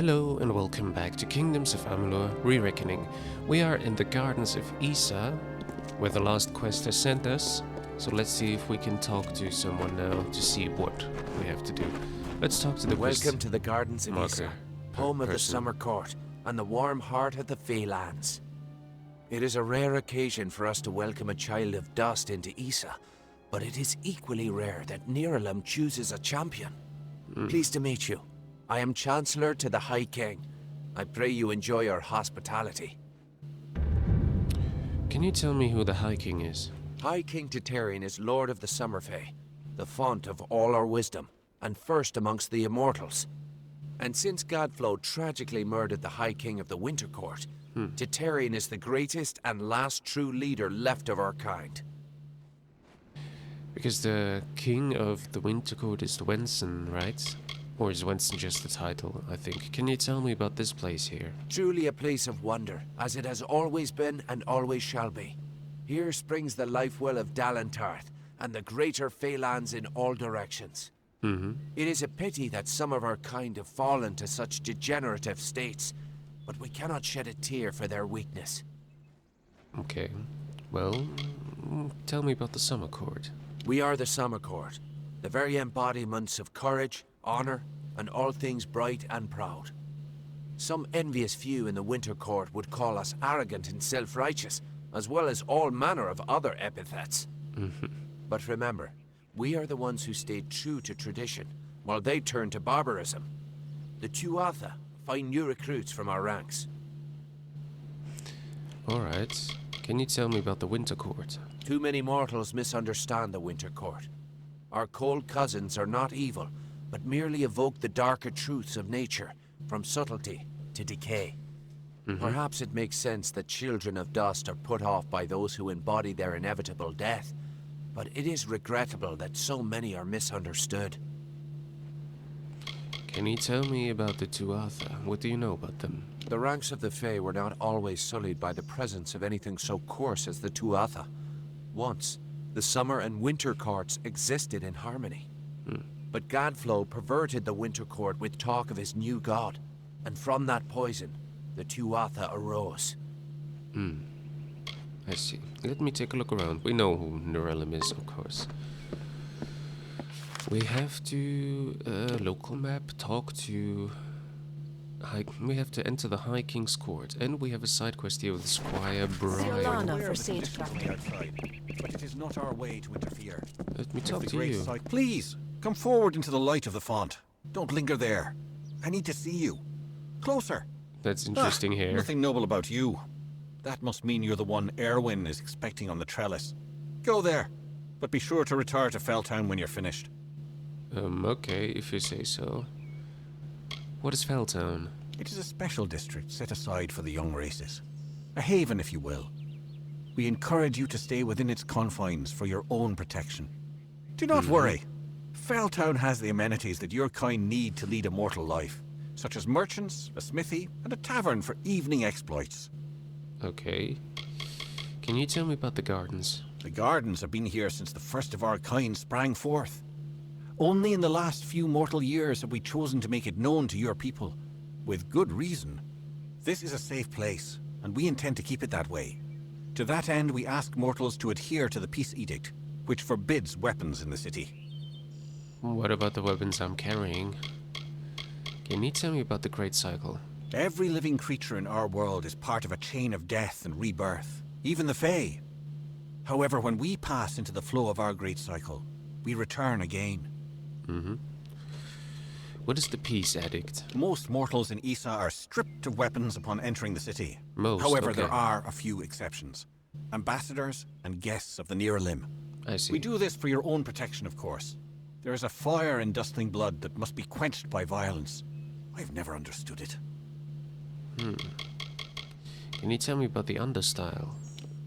Hello and welcome back to Kingdoms of Amalur Re-Reckoning. We are in the Gardens of Isa, where the last quest has sent us. So let's see if we can talk to someone now to see what we have to do. Let's talk to the Welcome to the Gardens of marker Isa, home of the person. Summer Court and the warm heart of the Feylands. It is a rare occasion for us to welcome a child of dust into Isa, but it is equally rare that Niralim chooses a champion. Pleased to meet you. I am Chancellor to the High King. I pray you enjoy our hospitality. Can you tell me who the High King is? High King Titarian is Lord of the Summerfey, the font of all our wisdom, and first amongst the immortals. And since Godflow tragically murdered the High King of the Winter Court, Titarian is the greatest and last true leader left of our kind. Because the King of the Winter Court is Wenson, right? Or is Wenson just the title, I think. Can you tell me about this place here? Truly a place of wonder, as it has always been and always shall be. Here springs the life well of Dalantarth, and the greater Feylands in all directions. It is a pity that some of our kind have fallen to such degenerative states, but we cannot shed a tear for their weakness. Okay. Well, tell me about the Summer Court. We are the Summer Court, the very embodiments of courage, honor, and all things bright and proud. Some envious few in the Winter Court would call us arrogant and self-righteous, as well as all manner of other epithets. But remember, we are the ones who stayed true to tradition, while they turned to barbarism. The Tuatha find new recruits from our ranks. Alright. Can you tell me about the Winter Court? Too many mortals misunderstand the Winter Court. Our cold cousins are not evil, but merely evoke the darker truths of nature, from subtlety to decay. Perhaps it makes sense that children of dust are put off by those who embody their inevitable death, but it is regrettable that so many are misunderstood. Can you tell me about the Tuatha? What do you know about them? The ranks of the Fae were not always sullied by the presence of anything so coarse as the Tuatha. Once, the Summer and Winter Courts existed in harmony. But Godflow perverted the Winter Court with talk of his new god, and from that poison, the Tuatha arose. I see. Let me take a look around. We know who Niralim is, of course. We have to, local map, talk to... we have to enter the High King's Court, and we have a side quest here with Squire Brian. Siolana for Sagecraft. outside, but it is not our way to interfere. Let me If talk the to great you. sight, please come forward into the light of the font. Don't linger there. I need to see you. Closer. That's interesting here. Nothing noble about you. That must mean you're the one Erwin is expecting on the trellis. Go there, but be sure to retire to Felltown when you're finished. Okay, if you say so. What is Felltown? It is a special district set aside for the young races. A haven, if you will. We encourage you to stay within its confines for your own protection. Do not worry. Felltown has the amenities that your kind need to lead a mortal life, such as merchants, a smithy, and a tavern for evening exploits. Okay. Can you tell me about the gardens? The gardens have been here since the first of our kind sprang forth. Only in the last few mortal years have we chosen to make it known to your people, with good reason. This is a safe place, and we intend to keep it that way. To that end, we ask mortals to adhere to the Peace Edict, which forbids weapons in the city. What about the weapons I'm carrying? Can you tell me about the Great Cycle? Every living creature in our world is part of a chain of death and rebirth, even the Fae. However, when we pass into the flow of our Great Cycle, we return again. What is the Peace Edict? Most mortals in Isa are stripped of weapons upon entering the city. Most, However, okay. there are a few exceptions. Ambassadors and guests of the Niralim. I see. We do this for your own protection, of course. There is a fire in dustling blood that must be quenched by violence. I've never understood it. Can you tell me about the Understyle?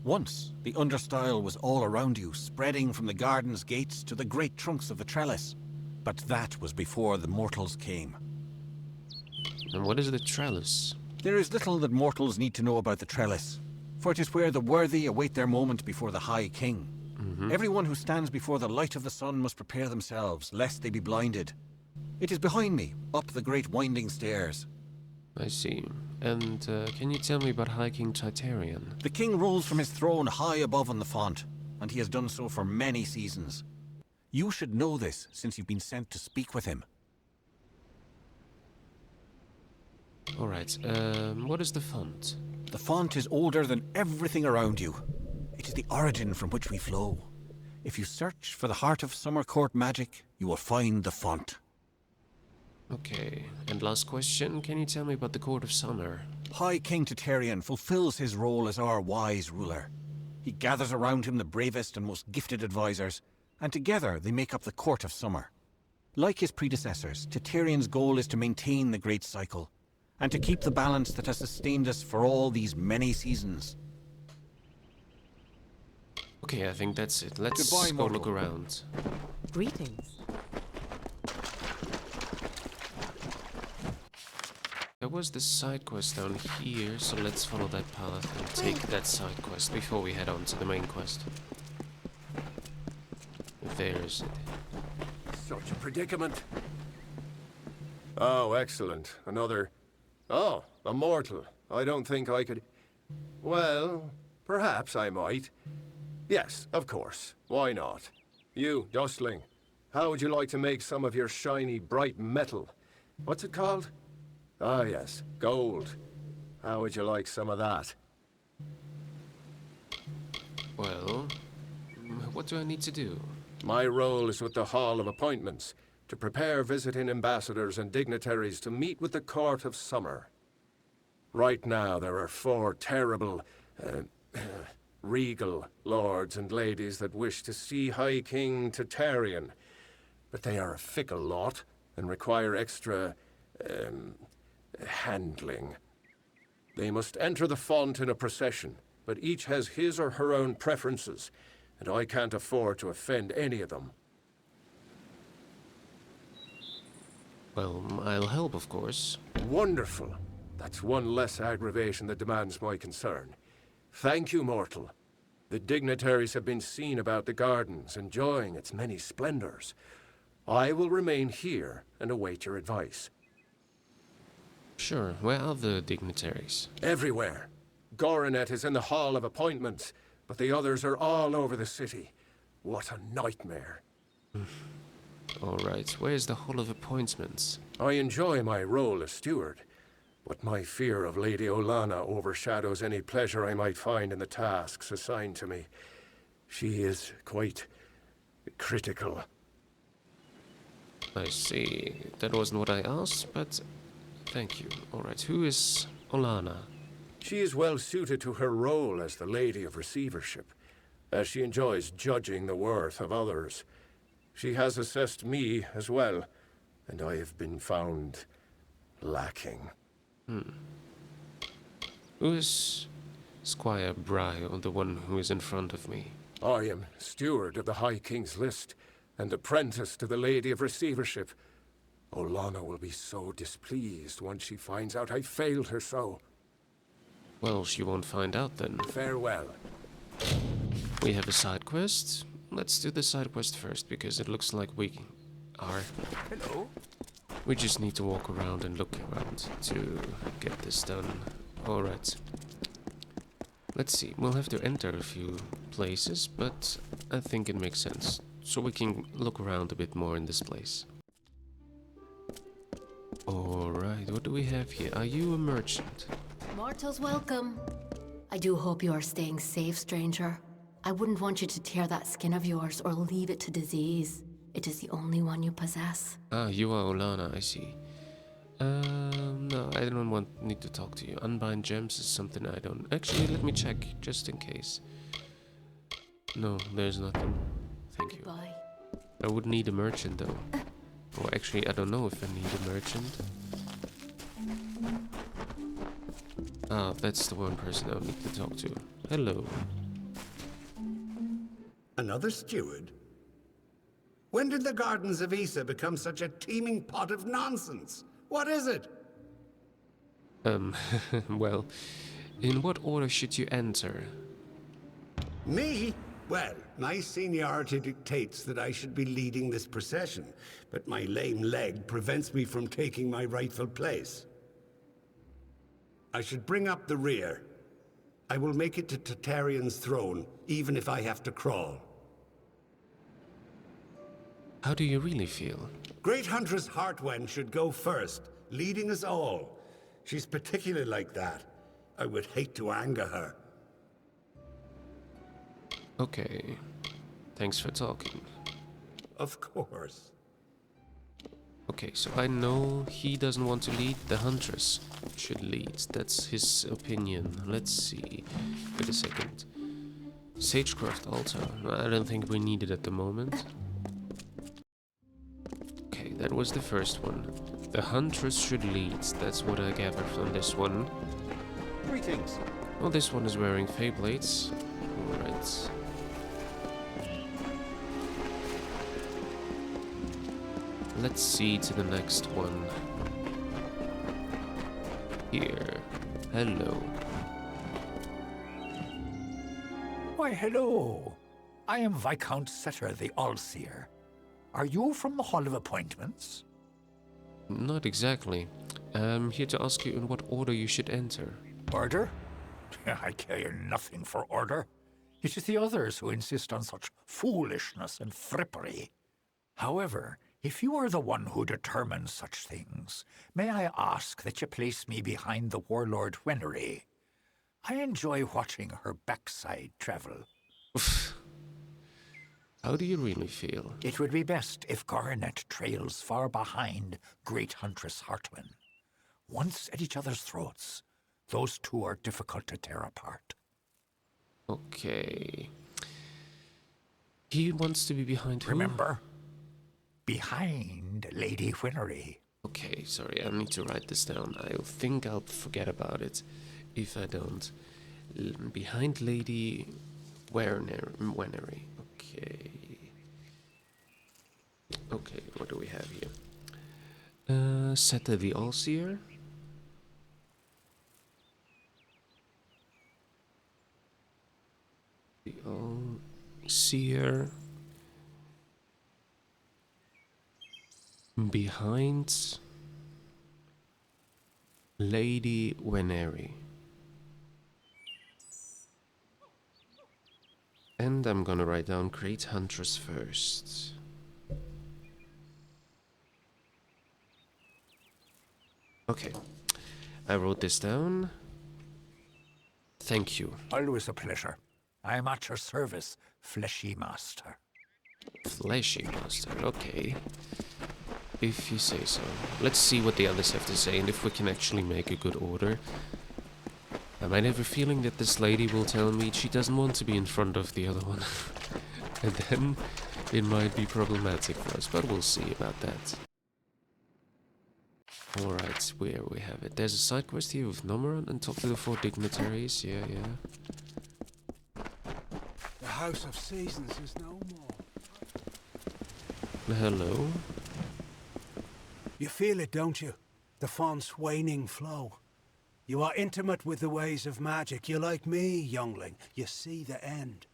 Once, the understyle was all around you, spreading from the garden's gates to the great trunks of the trellis. But that was before the mortals came. And what is the Trellis? There is little that mortals need to know about the trellis, for it is where the worthy await their moment before the High King. Everyone who stands before the light of the sun must prepare themselves, lest they be blinded. It is behind me, up the great winding stairs. I see. And can you tell me about High King Titarian? The king rules from his throne high above on the font, and he has done so for many seasons. You should know this, since you've been sent to speak with him. Alright, what is the font? The font is older than everything around you. It is the origin from which we flow. If you search for the heart of Summer Court magic, you will find the font. Okay, and last question, can you tell me about the Court of Summer? High King Titarian fulfills his role as our wise ruler. He gathers around him the bravest and most gifted advisors, and together they make up the Court of Summer. Like his predecessors, Titarian's goal is to maintain the Great Cycle, and to keep the balance that has sustained us for all these many seasons. Okay, I think that's it. Let's Goodbye, go mortal. look around. Greetings. There was this side quest down here, so let's follow that path and take that side quest before we head on to the main quest. There's it. Such a predicament. Oh, excellent. Another... Oh, a mortal. I don't think I could... Well, perhaps I might. Yes, of course. Why not? You, Dustling, how would you like to make some of your shiny, bright metal? What's it called? Ah, yes, gold. How would you like some of that? Well, what do I need to do? My role is with the Hall of Appointments, to prepare visiting ambassadors and dignitaries to meet with the Court of Summer. Right now, there are 4 terrible, regal lords and ladies that wish to see High King Titarian, but they are a fickle lot and require extra, handling. They must enter the font in a procession, but each has his or her own preferences, and I can't afford to offend any of them. Well, I'll help, of course. Wonderful. That's one less aggravation that demands my concern. Thank you, mortal. The dignitaries have been seen about the gardens, enjoying its many splendors. I will remain here and await your advice. Sure, where are the dignitaries? Everywhere. Goronet is in the Hall of Appointments, but the others are all over the city. What a nightmare. Alright, where's the Hall of Appointments? I enjoy my role as steward, but my fear of Lady Olana overshadows any pleasure I might find in the tasks assigned to me. She is quite critical. I see. That wasn't what I asked, but thank you. Alright, who is Olana? She is well suited to her role as the Lady of Receivership, as she enjoys judging the worth of others. She has assessed me as well, and I have been found lacking. Who is Squire Bryo, the one who is in front of me? I am steward of the High King's list, and apprentice to the Lady of Receivership. Olana will be so displeased once she finds out I failed her so. Well, she won't find out then. Farewell. We have a side quest. Let's do the side quest first, because it looks like we are... Hello? We just need to walk around and look around to get this done. Alright. Let's see, we'll have to enter a few places, but I think it makes sense. So we can look around a bit more in this place. Alright, what do we have here? Are you a merchant? Mortals welcome. I do hope you are staying safe, stranger. I wouldn't want you to tear that skin of yours or leave it to disease. It is the only one you possess. Ah, you are Olana, I see. No, I don't need to talk to you. Unbind gems is something I don't... Actually, let me check, just in case. No, there's nothing. Thank you. Goodbye. I would need a merchant, though. Or actually, I don't know if I need a merchant. Ah, that's the one person I need to talk to. Hello. Another steward? When did the gardens of Issa become such a teeming pot of nonsense? What is it? Well, in what order should you enter? Me? Well, my seniority dictates that I should be leading this procession, but my lame leg prevents me from taking my rightful place. I should bring up the rear. I will make it to Tartarean's throne, even if I have to crawl. How do you really feel? Great Huntress Heartwen should go first, leading us all. She's particularly like that. I would hate to anger her. Okay. Thanks for talking. Of course. Okay, so I know he doesn't want to lead, the Huntress should lead. That's his opinion. Let's see. Wait a second. Sagecraft altar. I don't think we need it at the moment. Okay, that was the first one. The Huntress should lead. That's what I gathered from this one. Greetings. Oh, this one is wearing Fablades. Alright. Let's see to the next one. Here. Hello. Why, hello. I am Viscount Setter the Allseer. Are you from the Hall of Appointments? Not exactly. I'm here to ask you in what order you should enter. Order? I care nothing for order. It is the others who insist on such foolishness and frippery. However, if you are the one who determines such things, may I ask that you place me behind the warlord Wenery? I enjoy watching her backside travel. How do you really feel? It would be best if Garnet trails far behind Great Huntress Heartwen. Once at each other's throats, those two are difficult to tear apart. Okay. He wants to be behind who? Remember? Behind Lady Wenery. Okay, sorry, I need to write this down. I think I'll forget about it if I don't. Behind Lady Wenery. Okay. Okay, what do we have here? Setter the Allseer. The Allseer. Behind Lady Wenery. And I'm gonna write down Great Huntress first. Okay, I wrote this down. Thank you. Always a pleasure. I am at your service, Fleshy Master. Fleshy Master, okay. If you say so. Let's see what the others have to say and if we can actually make a good order. I might have a feeling that this lady will tell me she doesn't want to be in front of the other one. And then it might be problematic for us, but we'll see about that. Alright, where we have it. There's a side quest here with Nomeron and talk to the 4 dignitaries. Yeah. The House of Seasons is no more. Hello? You feel it, don't you? The font's waning flow. You are intimate with the ways of magic. You're like me, youngling. You see the end.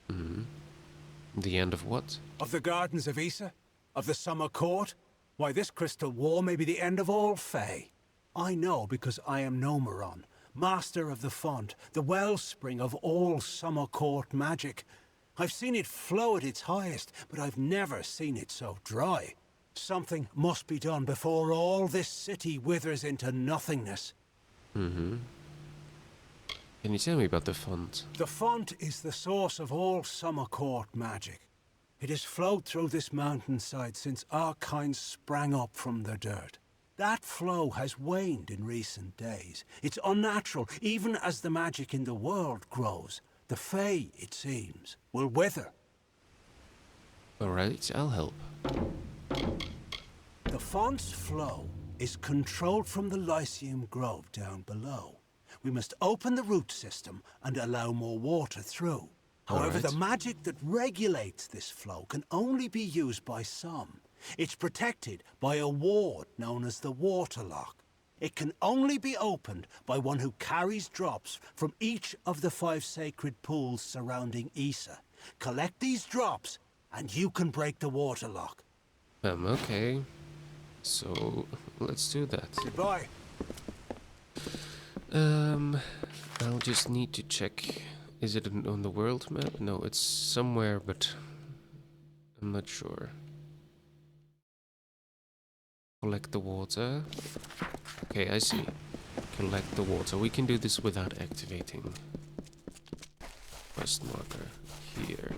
The end of what? Of the Gardens of Issa? Of the Summer Court? Why, this crystal wall may be the end of all Fae. I know because I am Nomeron, master of the font, the wellspring of all Summer Court magic. I've seen it flow at its highest, but I've never seen it so dry. Something must be done before all this city withers into nothingness. Can you tell me about the font? The font is the source of all Summer Court magic. It has flowed through this mountainside since our kind sprang up from the dirt. That flow has waned in recent days. It's unnatural, even as the magic in the world grows. The Fae, it seems, will wither. Alright, I'll help. The font's flow is controlled from the Lyceum Grove down below. We must open the root system and allow more water through. However, Alright. the magic that regulates this flow can only be used by some. It's protected by a ward known as the Waterlock. It can only be opened by one who carries drops from each of the 5 sacred pools surrounding Issa. Collect these drops, and you can break the Waterlock. Okay. So, let's do that. Goodbye. I'll just need to check. Is it on the world map? No, it's somewhere, but I'm not sure. Collect the water. Okay, I see. Collect the water. We can do this without activating. Quest marker here.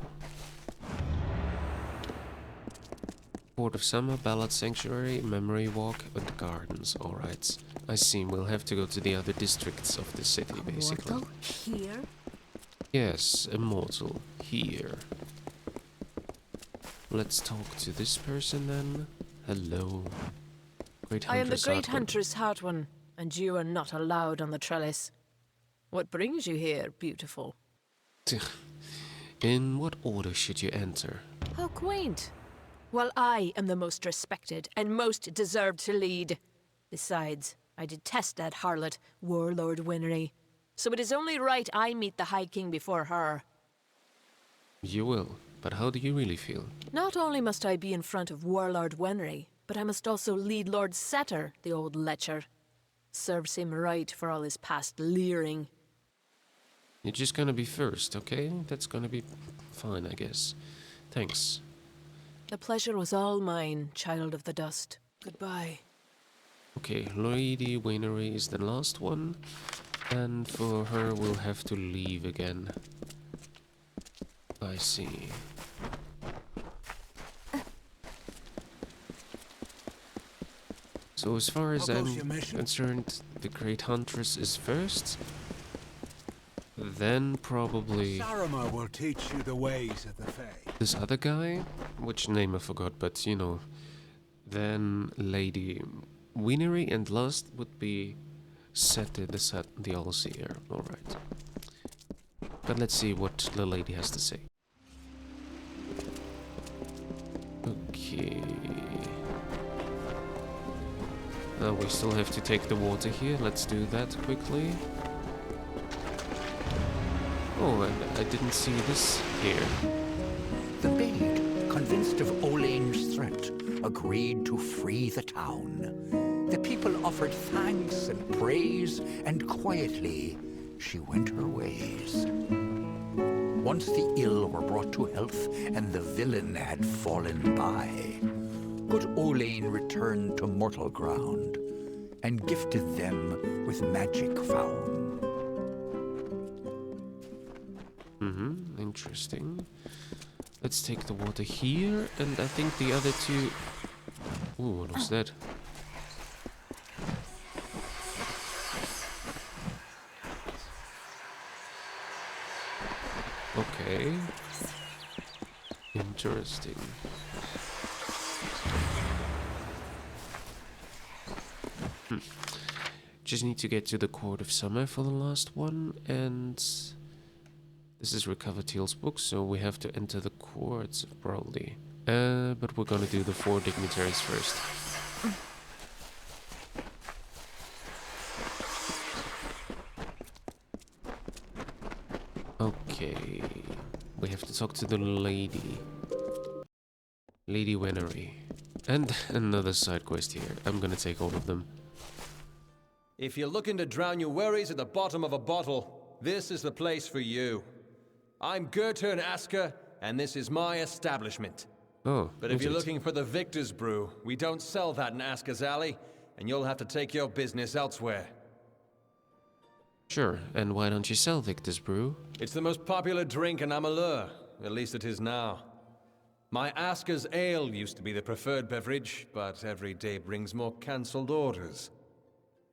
Port of Summer, Ballad Sanctuary, Memory Walk, and Gardens. Alright. I see. We'll have to go to the other districts of the city, basically. Immortal? Here? Yes, immortal. Here. Let's talk to this person then. Hello. Great I am the Huntress Great Hardwood. Huntress Hartwin, and you are not allowed on the trellis. What brings you here, beautiful? In what order should you enter? How quaint. Well, I am the most respected and most deserved to lead. Besides, I detest that harlot, Warlord Winry. So it is only right I meet the High King before her. You will, but how do you really feel? Not only must I be in front of Warlord Winry, but I must also lead Lord Setter, the old lecher. Serves him right for all his past leering. You're just gonna be first, okay? That's gonna be fine, I guess. Thanks. The pleasure was all mine, child of the dust. Goodbye. Okay, Lady Winery is the last one. And for her, we'll have to leave again. I see. So as far as How goes I'm your mission? concerned, the Great Huntress is first. Then probably Saramar will teach you the ways of the Fae. this other guy, which name I forgot, but you know. Then Lady Winery, and last would be Sette the All-Seer. Alright. But let's see what the lady has to say. Okay. We still have to take the water here. Let's do that quickly. Oh, and I didn't see this here. The maid, convinced of Olane's threat, agreed to free the town. The people offered thanks and praise, and quietly she went her ways. Once the ill were brought to health, and the villain had fallen by, good Olane returned to mortal ground, and gifted them with magic found. Interesting. Let's take the water here, and I think the other two... Ooh, what was that? Okay. Interesting. Just need to get to the Court of Summer for the last one, and this is Recover Teal's book, so we have to enter the courts, probably. But we're gonna do the 4 dignitaries first. Okay, we have to talk to the lady. Lady Winery. And another side quest here. I'm gonna take all of them. If you're looking to drown your worries at the bottom of a bottle, this is the place for you. I'm Gertern Asker, and this is my establishment. Oh, But if is you're it? looking for the Victor's Brew, we don't sell that in Asker's Alley, and you'll have to take your business elsewhere. Sure, and why don't you sell Victor's Brew? It's the most popular drink in Amalur, at least it is now. My Asker's Ale used to be the preferred beverage, but every day brings more cancelled orders.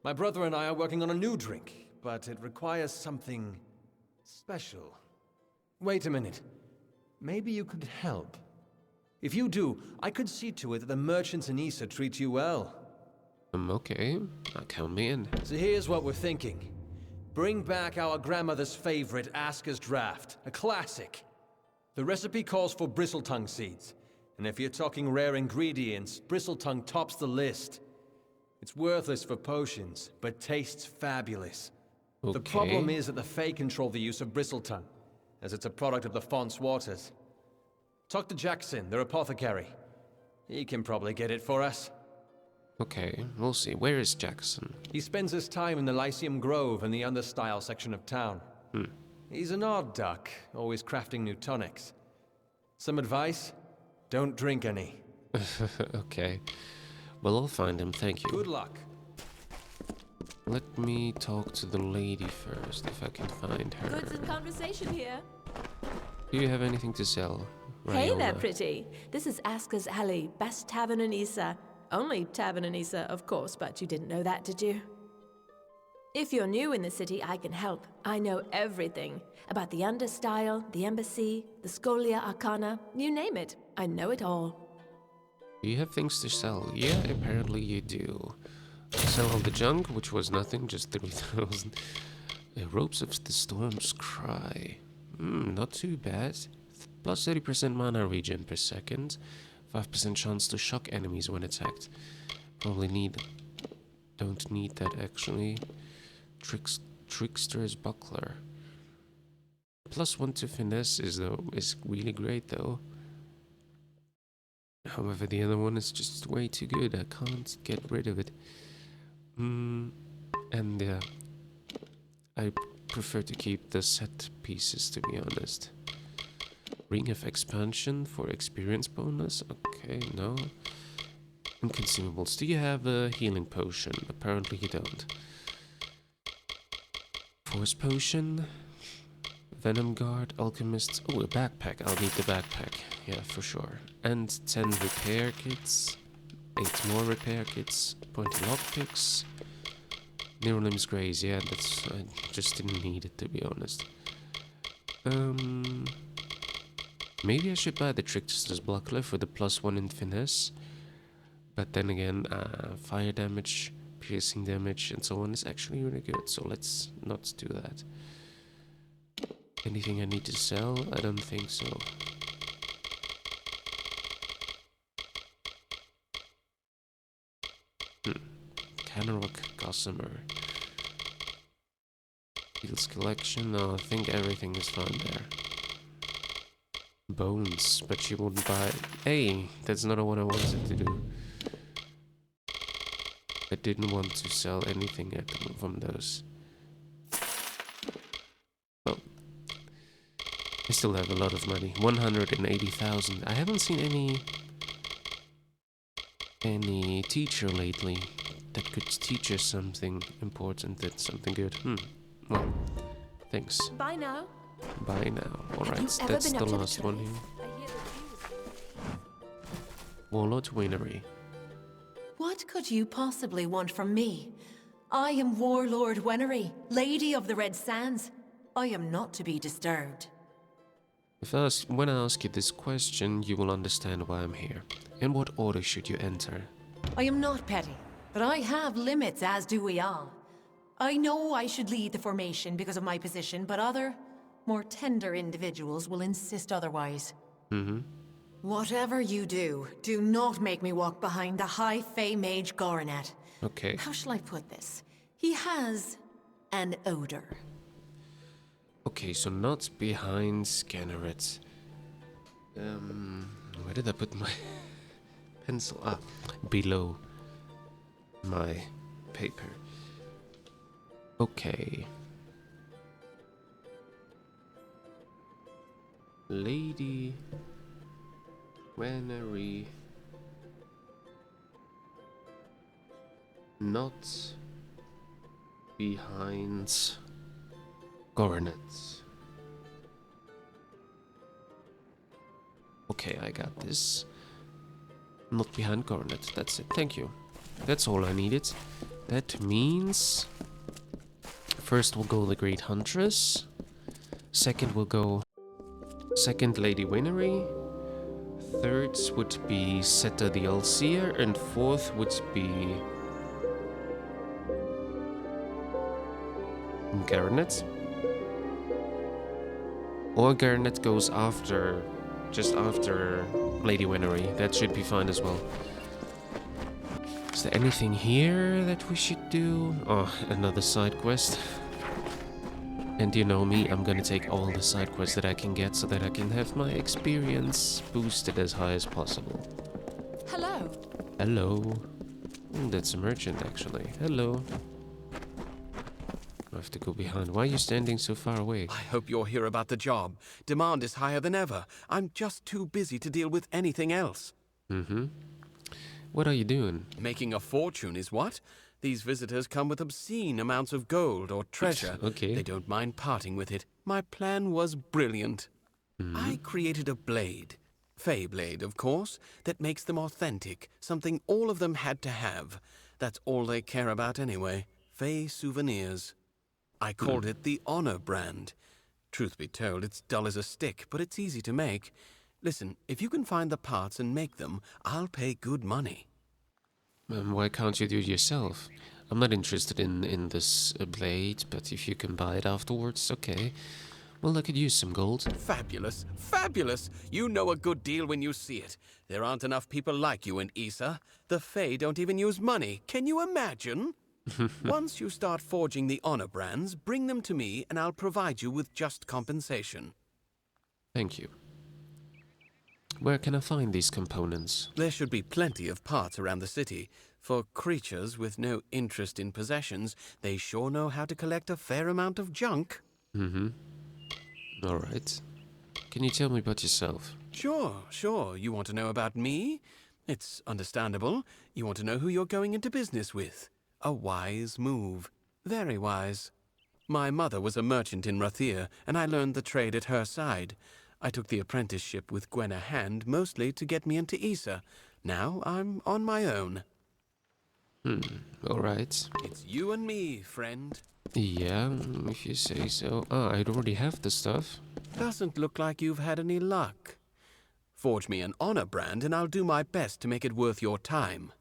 My brother and I are working on a new drink, but it requires something special. Wait a minute. Maybe you could help. If you do, I could see to it that the merchants in Issa treat you well. Okay, count me in. So here's what we're thinking. Bring back our grandmother's favorite Asker's Draft, a classic. The recipe calls for bristletongue seeds, and if you're talking rare ingredients, bristletongue tops the list. It's worthless for potions, but tastes fabulous. Okay. The problem is that the Fae control the use of bristletongue, as it's a product of the Font's waters. Talk to Jackson, their apothecary. He can probably get it for us. Okay, we'll see. Where is Jackson? He spends his time in the Lyceum Grove in the understyle section of town. He's an odd duck, always crafting new tonics. Some advice? Don't drink any. Okay. Well, I'll find him, thank you. Good luck. Let me talk to the lady first, if I can find her. Goods and conversation here. Do you have anything to sell? Hey there, Raiola? pretty. This is Aska's Alley, best tavern in Issa. Only tavern in Issa, of course, but you didn't know that, did you? If you're new in the city, I can help. I know everything. About the understyle, the embassy, the Scholia Arcana, you name it. I know it all. Do you have things to sell? Yeah, apparently you do. Sell all the junk, which was nothing, just 3,000. Ropes of the Storm's Cry. Not too bad. Plus 30% mana regen per second. 5% chance to shock enemies when attacked. Don't need that actually. Trickster's Buckler. +1 to finesse is really great though. However, the other one is just way too good. I can't get rid of it. And yeah, I prefer to keep the set pieces, to be honest. Ring of Expansion for experience bonus. Okay, no. And consumables. Do you have a healing potion? Apparently you don't. Force potion. Venom Guard, Alchemist. Oh, a backpack. I'll need the backpack. Yeah, for sure. And 10 repair kits. 8 more repair kits. Pointy lockpicks. Neuralimb's Graze. Yeah, that's... I just didn't need it, to be honest. Maybe I should buy the Trickster's Buckler for the +1 in finesse. But then again, fire damage, piercing damage, and so on is actually really good. So let's not do that. Anything I need to sell? I don't think so. Canrock Gossamer. Fields Collection. No, I think everything is fine there. Bones, but she won't buy. Hey, that's not what I wanted to do. I didn't want to sell anything from those. Well, I still have a lot of money. 180,000. I haven't seen any teacher lately that could teach us something important, that's something good. Well, thanks. Bye now. Bye now. Alright, ever that's been the up to the last one trade? here. I hear the Warlord Winery. What could you possibly want from me? I am Warlord Wenery, Lady of the Red Sands. I am not to be disturbed. When I ask you this question, you will understand why I'm here. In what order should you enter? I am not petty, but I have limits, as do we all. I know I should lead the formation because of my position, but other, more tender individuals will insist otherwise. Whatever you do, do not make me walk behind the High Fae Mage Goronet. Okay. How shall I put this? He has an odor. Okay, so not behind Scanneret. Where did I put my pencil? Ah, below my paper. Okay. Lady Wenery. Not behind Goronets. Okay, I got this. Not behind Coronet, that's it, thank you. That's all I needed. That means... First we'll go the Great Huntress. Second we'll go... Second Lady Winery. Third would be Seta the Ulseer. And fourth would be... Garnet. Or Garnet goes after... Just after Lady Winery. That should be fine as well. Is there anything here that we should do? Oh, another side quest. And you know me, I'm gonna take all the side quests that I can get so that I can have my experience boosted as high as possible. Hello. Hello. That's a merchant, actually. Hello. I have to go behind. Why are you standing so far away? I hope you're here about the job. Demand is higher than ever. I'm just too busy to deal with anything else. Mm-hmm. What are you doing? Making a fortune is what? These visitors come with obscene amounts of gold or treasure. Okay. They don't mind parting with it. My plan was brilliant. I created a blade. Fey blade, of course, that makes them authentic. Something all of them had to have. That's all they care about anyway. Fey souvenirs. I called it the Honor brand. Truth be told, it's dull as a stick, but it's easy to make. Listen, if you can find the parts and make them, I'll pay good money. Why can't you do it yourself? I'm not interested in this blade, but if you can buy it afterwards, okay. Well, I could use some gold. Fabulous, fabulous! You know a good deal when you see it. There aren't enough people like you in Issa. The Fae don't even use money. Can you imagine? Once you start forging the honor brands, bring them to me and I'll provide you with just compensation. Thank you. Where can I find these components? There should be plenty of parts around the city. For creatures with no interest in possessions, they sure know how to collect a fair amount of junk. Mm-hmm. Alright. Can you tell me about yourself? Sure. You want to know about me? It's understandable. You want to know who you're going into business with. A wise move. Very wise. My mother was a merchant in Rathir, and I learned the trade at her side. I took the apprenticeship with Gwenna Hand, mostly to get me into Issa. Now I'm on my own. Alright. It's you and me, friend. Yeah, if you say so. Ah, I'd already have the stuff. Doesn't look like you've had any luck. Forge me an honor brand, and I'll do my best to make it worth your time.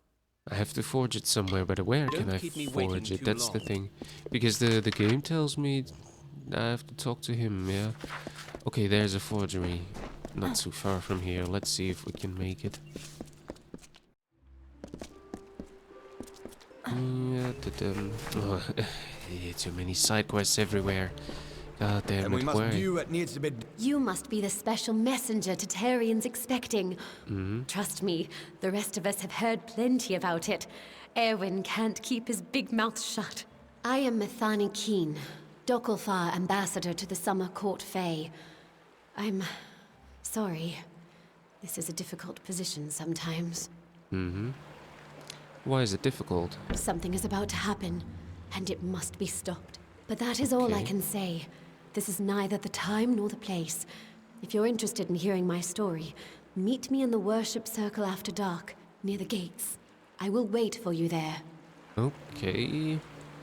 I have to forge it somewhere, but where Don't can I keep me waiting forge it? too That's the long. thing. Because the game tells me I have to talk to him, yeah. Okay, there's a forgery. Not too far from here. Let's see if we can make it. Yeah, oh, too many side quests everywhere. God damn it, why? what needs to be. You must be the special messenger Tatarian's expecting. Trust me, the rest of us have heard plenty about it. Erwin can't keep his big mouth shut. I am Methani Keen, Dokalfar ambassador to the Summer Court Fae. I'm sorry. This is a difficult position sometimes. Why is it difficult? Something is about to happen, and it must be stopped. But that is all I Okay. can say. This is neither the time nor the place. If you're interested in hearing my story, meet me in the worship circle after dark, near the gates. I will wait for you there. Okay.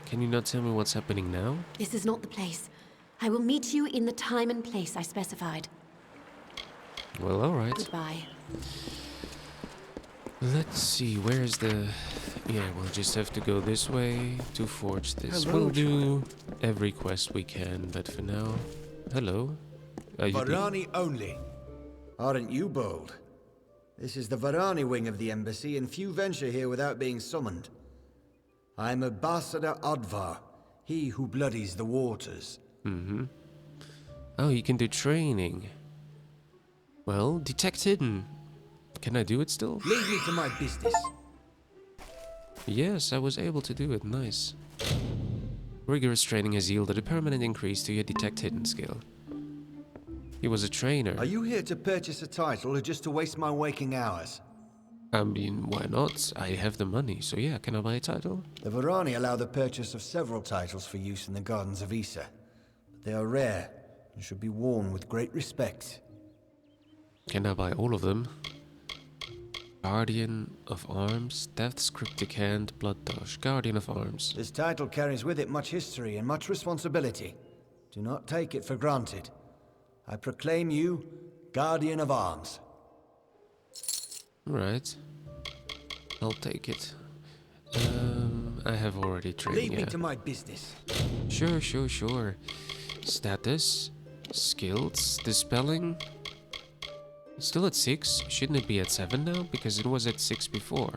Can you not tell me what's happening now? This is not the place. I will meet you in the time and place I specified. Well, alright. Goodbye. Let's see, where's the... Yeah, we'll just have to go this way to forge this. Hello, We'll do every quest we can, but for now... Hello? Are you Varani only. Aren't you bold? This is the Varani wing of the embassy, and few venture here without being summoned. I'm Ambassador Advar, he who bloodies the waters. Oh, you can do training. Well, detect hidden. Can I do it still? Leave me to my business. Yes, I was able to do it. Nice. Rigorous training has yielded a permanent increase to your detect hidden skill. He was a trainer. Are you here to purchase a title or just to waste my waking hours? I mean, why not? I have the money, so yeah, can I buy a title? The Varani allow the purchase of several titles for use in the gardens of Issa. But they are rare and should be worn with great respect. Can I buy all of them? Guardian of Arms, Death's Cryptic Hand, Blood Dosh. Guardian of Arms. This title carries with it much history and much responsibility. Do not take it for granted. I proclaim you Guardian of Arms. Right. I'll take it. I have already trained, Leave yeah. me to my business. Sure. Status, skills, dispelling. Still at 6? Shouldn't it be at 7 now? Because it was at 6 before.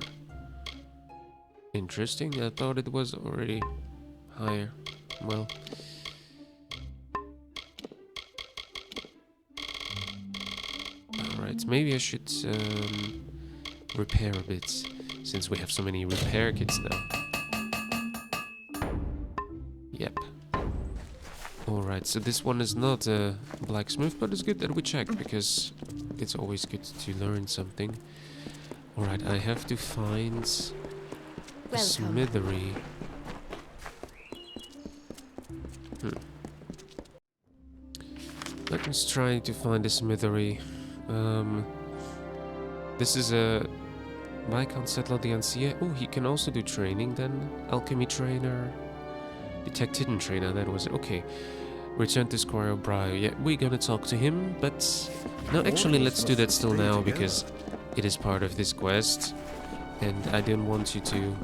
Interesting, I thought it was already higher. Well. Alright, maybe I should repair a bit. since we have so many repair kits now. Yep. Alright, so this one is not a blacksmith, but it's good that we check, because it's always good to learn something. Alright, I have to find a smithery. Let's try to find a smithery. This is a Viscount Settler the Ancien. Oh, he can also do training then. Alchemy trainer. Detect hidden trainer, that was it. Okay. Return to Squire O'Brien. Yeah, we're gonna talk to him, but... No, actually, let's do that still now, because it is part of this quest. And I don't want you to...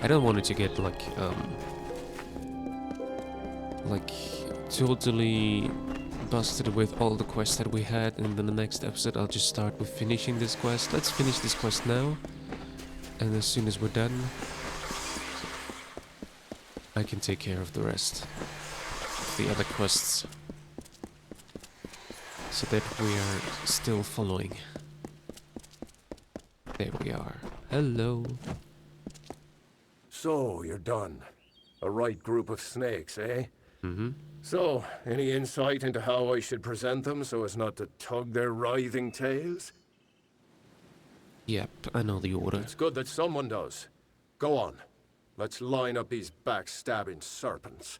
I don't want it to get, like, totally busted with all the quests that we had, and then the next episode I'll just start with finishing this quest. Let's finish this quest now, and as soon as we're done, I can take care of the rest of the other quests, so that we are still following. There we are. Hello. So, you're done. A right group of snakes, eh? Mm-hmm. So, any insight into how I should present them so as not to tug their writhing tails? Yep, I know the order. It's good that someone does. Go on. Let's line up these backstabbing serpents.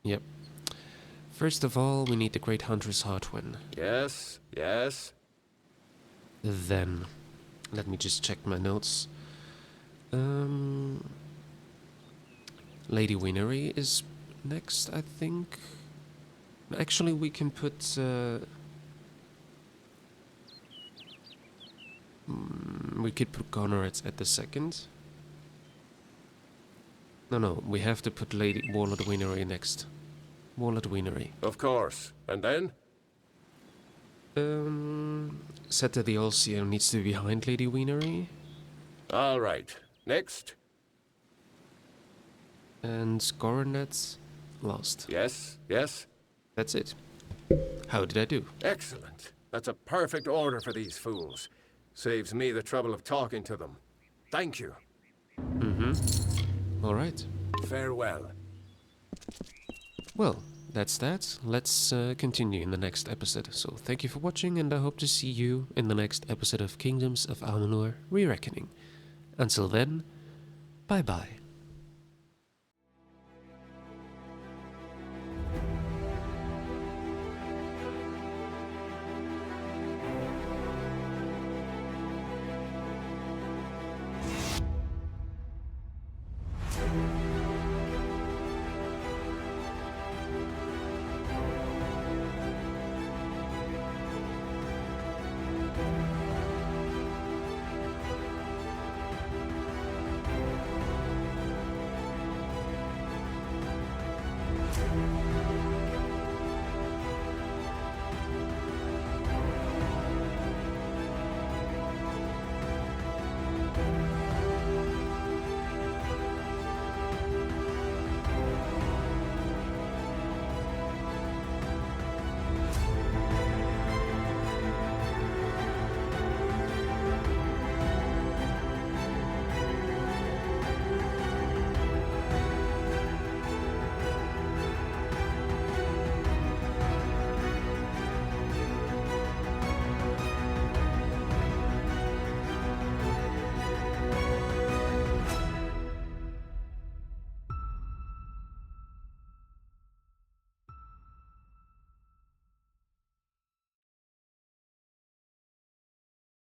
Yep. First of all, we need the Great Hunter's Heartwind. Yes, yes. Then, let me just check my notes. Lady Winery is next, I think. Actually, we can put... we could put Connor at the second. No, we have to put Lady Warlord Winery next. Warlord Winery. Of course. And then? Seta the All-Seer needs to be behind Lady Winery. All right. Next? And Coronet last. Yes, yes. That's it. How did I do? Excellent. That's a perfect order for these fools. Saves me the trouble of talking to them. Thank you. Mm-hmm. All right. Farewell. Well, that's that. Let's continue in the next episode. So thank you for watching, and I hope to see you in the next episode of Kingdoms of Amalur Re-Reckoning. Until then, bye-bye.